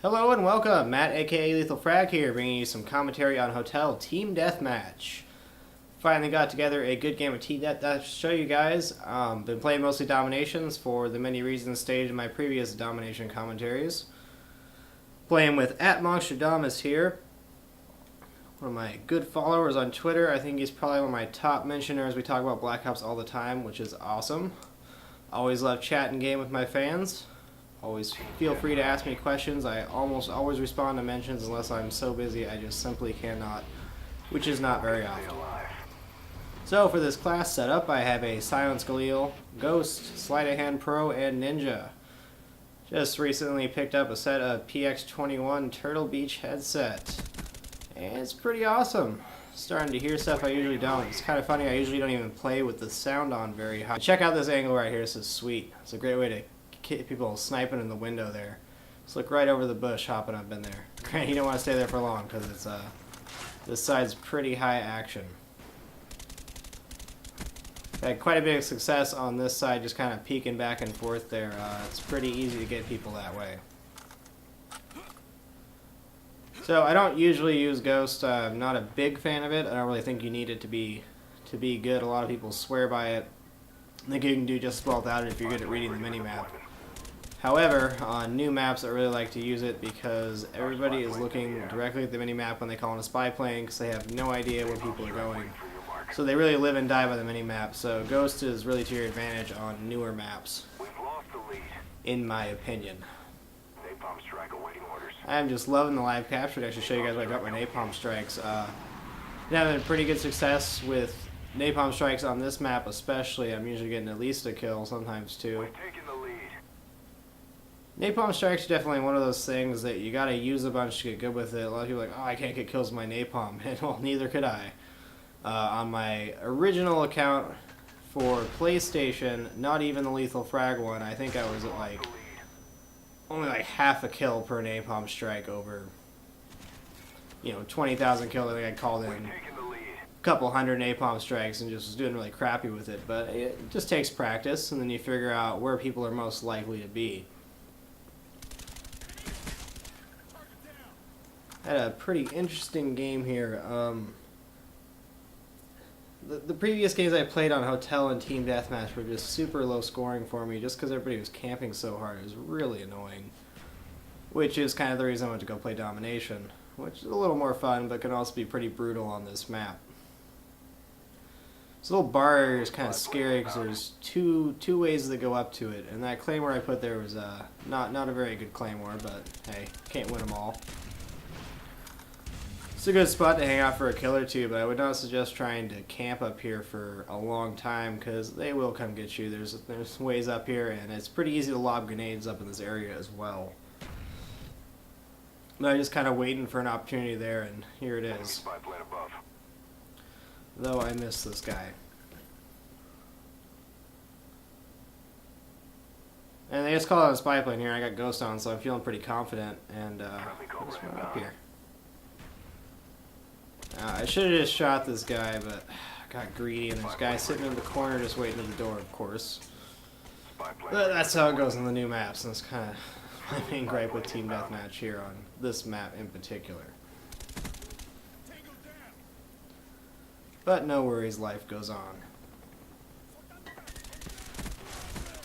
Hello and welcome, Matt aka LethalFrag here, bringing you some commentary on Hotel Team Deathmatch. Finally got together a good game of Team Deathmatch to show you guys. Been playing mostly Dominations for the many reasons stated in my previous Domination commentaries. Playing with @Monsterdamus here, one of my good followers on Twitter. I think he's probably one of my top mentioners. We talk about Black Ops all the time, which is awesome. Always love chatting game with my fans. Always feel free to ask me questions. I almost always respond to mentions unless I'm so busy I just simply cannot, which is not very often. So for this class setup, I have a Silence Galil, Ghost, Sleight of Hand Pro, and Ninja. Just recently picked up a set of PX21 Turtle Beach headset, and it's pretty awesome. Starting to hear stuff I usually don't. It's kind of funny, I usually don't even play with the sound on very high. Check out this angle right here, this is sweet. It's a great way to get people sniping in the window there. Just look right over the bush hopping up in there. Granted, you don't want to stay there for long because it's this side's pretty high action. Had quite a bit of success on this side, just kind of peeking back and forth there. It's pretty easy to get people that way. So I don't usually use Ghost. I'm not a big fan of it. I don't really think you need it to be good. A lot of people swear by it. I think you can do just as well without it if you're good at reading the minimap. However, on new maps I really like to use it because everybody is looking directly at the minimap when they call in a spy plane because they have no idea where people are going. So they really live and die by the minimap. So Ghost is really to your advantage on newer maps, in my opinion. I'm just loving the live capture to actually show you guys what I got my napalm strikes. Been having pretty good success with napalm strikes on this map especially. I'm usually getting at least a kill, sometimes two. Napalm strikes are definitely one of those things that you gotta use a bunch to get good with it. A lot of people are like, oh, I can't get kills with my napalm. And well, neither could I. On my original account for PlayStation, not even the LethalFrag one, I think I was at like only like half a kill per napalm strike over 20,000 kills. I think I called in a couple hundred napalm strikes and just was doing really crappy with it. But it just takes practice, and then you figure out where people are most likely to be. Had a pretty interesting game here. The previous games I played on Hotel and Team Deathmatch were just super low scoring for me just because everybody was camping so hard. It was really annoying. Which is kind of the reason I went to go play Domination, which is a little more fun but can also be pretty brutal on this map. This little bar area is kind of scary because there's two ways that go up to it, and that claymore I put there was not a very good claymore, but hey, can't win them all. It's a good spot to hang out for a kill or two, but I would not suggest trying to camp up here for a long time because they will come get you. There's ways up here, and it's pretty easy to lob grenades up in this area as well. But I'm just kind of waiting for an opportunity there, and here it is. Though I missed this guy. And they just call it a spy plane here. I got Ghost on, so I'm feeling pretty confident, and just went up here. I should have just shot this guy, but I got greedy, and there's a guy sitting in the corner just waiting at the door, of course. But that's how it goes in the new maps, and it's kind of my main gripe with Team Deathmatch here on this map in particular. But no worries, life goes on.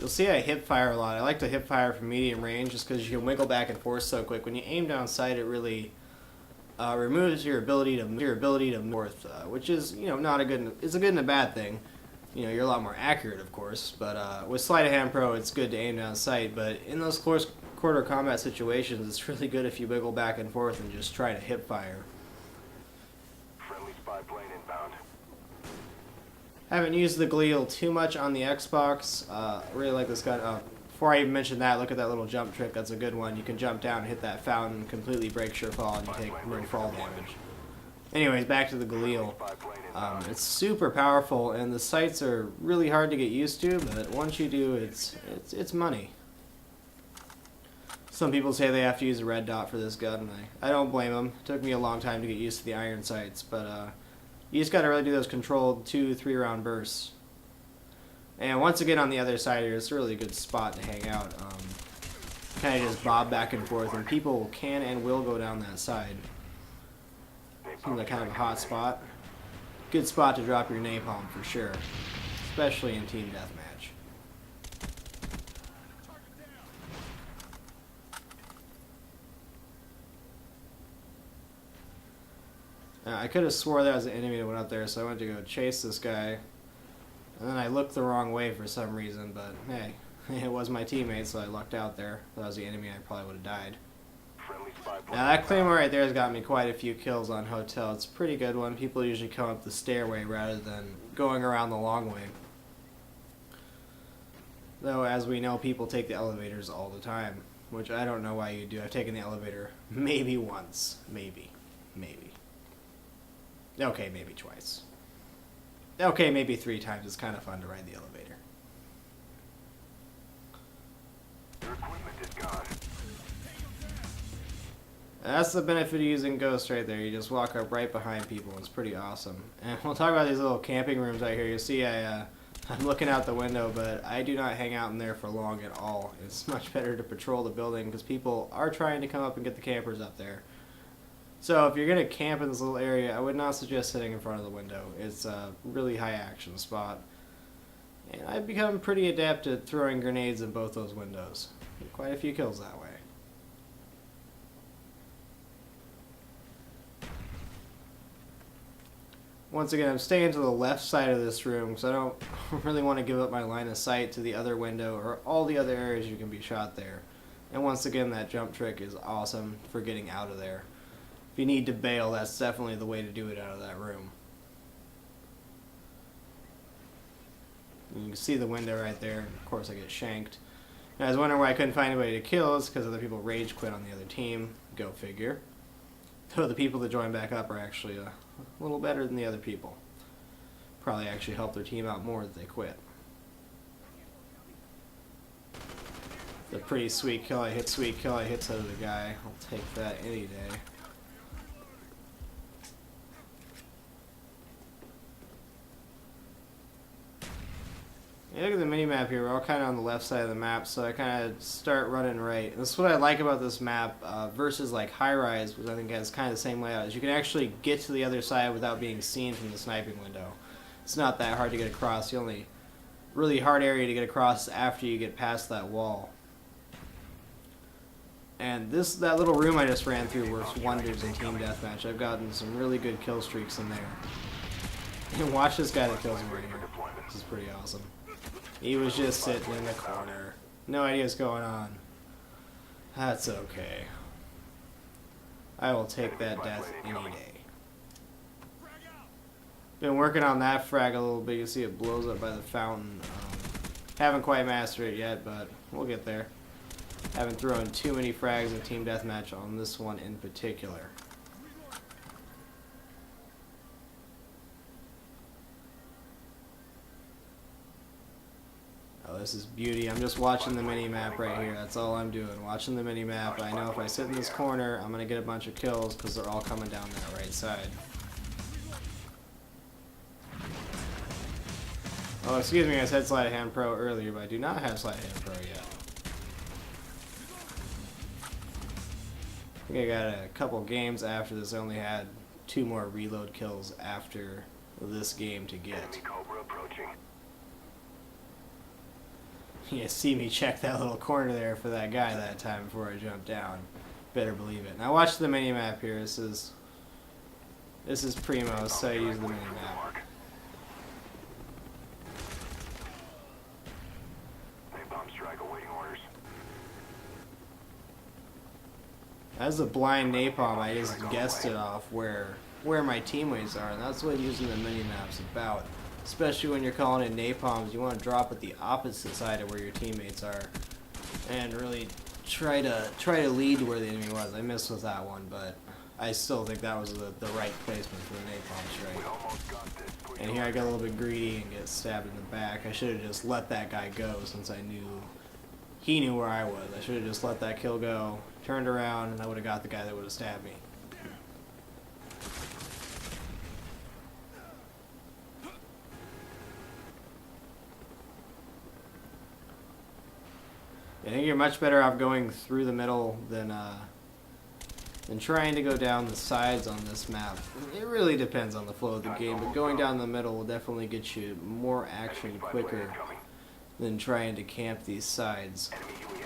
You'll see I hip fire a lot. I like to hip fire from medium range just because you can wiggle back and forth so quick. When you aim down sight, it really removes your ability to north, which is not a good. It's a good and a bad thing. You're a lot more accurate, of course. But with Sleight of Hand Pro, it's good to aim down sight. But in those close quarter combat situations, it's really good if you wiggle back and forth and just try to hip fire. Friendly spy plane inbound. Haven't used the Galil too much on the Xbox. Really like this gun. Before I even mention that, look at that little jump trick. That's a good one. You can jump down and hit that fountain, completely break sure fall, and you take no fall damage. Anyways, back to the Galil. It's super powerful, and the sights are really hard to get used to, but once you do, it's money. Some people say they have to use a red dot for this gun, and I don't blame them. It took me a long time to get used to the iron sights, but you just got to really do those controlled 2-3 round bursts. And once again on the other side here, it's a really good spot to hang out. kind of just bob back and forth, and people can and will go down that side. Seems like kind of a hot spot. Good spot to drop your napalm for sure, especially in team deathmatch. I could have swore there was an enemy that went up there, so I went to go chase this guy. And then I looked the wrong way for some reason, but hey, it was my teammate, so I lucked out there. If that was the enemy, I probably would have died. Now that claymore right there has got me quite a few kills on hotel. It's a pretty good one. People usually come up the stairway rather than going around the long way. Though, as we know, people take the elevators all the time, which I don't know why you do. I've taken the elevator maybe once. Maybe. Okay, maybe twice. Okay, maybe 3 times. It's kind of fun to ride the elevator. Your equipment is gone. That's the benefit of using Ghost right there. You just walk up right behind people. It's pretty awesome. And we'll talk about these little camping rooms right here. You see I'm looking out the window, but I do not hang out in there for long at all. It's much better to patrol the building because people are trying to come up and get the campers up there. So if you're going to camp in this little area, I would not suggest sitting in front of the window. It's a really high action spot. And I've become pretty adept at throwing grenades in both those windows. Get quite a few kills that way. Once again, I'm staying to the left side of this room because I don't really want to give up my line of sight to the other window or all the other areas you can be shot there. And once again, that jump trick is awesome for getting out of there. If you need to bail, that's definitely the way to do it out of that room. You can see the window right there, and of course I get shanked. And I was wondering why I couldn't find anybody to kill. It's because other people rage quit on the other team. Go figure. So the people that join back up are actually a little better than the other people. Probably actually help their team out more that they quit. The pretty sweet kill. I hit sweet kill. I hit to the guy. I'll take that any day. Yeah, look at the mini-map here. We're all kind of on the left side of the map, so I kind of start running right. And this is what I like about this map versus like High Rise, which I think has kind of the same layout, is you can actually get to the other side without being seen from the sniping window. It's not that hard to get across. The only really hard area to get across is after you get past that wall. And that little room I just ran through works wonders in team deathmatch. I've gotten some really good kill streaks in there. And watch this guy that kills me right here. This is pretty awesome. He was just sitting in the corner. No idea what's going on. That's okay. I will take that death any day. Been working on that frag a little bit. You see it blows up by the fountain. Haven't quite mastered it yet, but we'll get there. Haven't thrown too many frags in team deathmatch on this one in particular. Oh, this is beauty. I'm just watching the mini-map right here. That's all I'm doing. Watching the mini-map. I know if I sit in this corner, I'm going to get a bunch of kills because they're all coming down that right side. Oh, excuse me, I said Sleight of Hand Pro earlier, but I do not have Sleight of Hand Pro yet. I think I got a couple games after this. I only had 2 more reload kills after this game to get. You see me check that little corner there for that guy that time before I jumped down. Better believe it. Now watch the mini-map here. This is primo, so I use the mini-map. As a blind napalm, I just guessed it off where my teammates are, and that's what using the mini-map's about. Especially when you're calling in napalms, you want to drop at the opposite side of where your teammates are, and really try to lead where the enemy was. I missed with that one, but I still think that was the right placement for the napalm strike. And here I got a little bit greedy and get stabbed in the back. I should have just let that guy go since I knew he knew where I was. I should have just let that kill go, turned around, and I would have got the guy that would have stabbed me. I think you're much better off going through the middle than trying to go down the sides on this map. It really depends on the flow of the game, but going down the middle will definitely get you more action quicker than trying to camp these sides.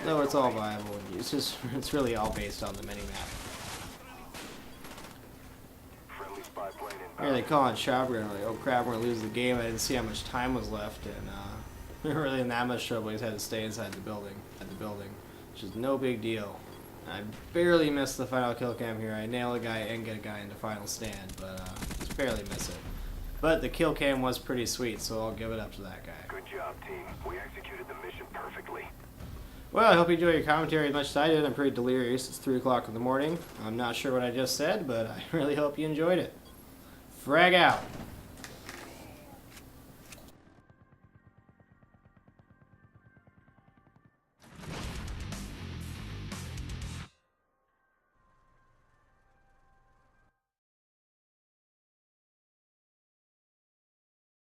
Though it's all viable, it's really all based on the mini-map. Friendly spy plane Here they call on Shopper, like, oh crap, we're gonna lose the game. I didn't see how much time was left, and we weren't really in that much trouble. We just had to stay inside the building, which is no big deal. I barely missed the final kill cam here. I nail a guy and get a guy into final stand, but just barely miss it. But the kill cam was pretty sweet, so I'll give it up to that guy. Good job, team. We executed the mission perfectly. Well, I hope you enjoy your commentary as much as I did. I'm pretty delirious. It's 3 o'clock in the morning. I'm not sure what I just said, but I really hope you enjoyed it. Frag out.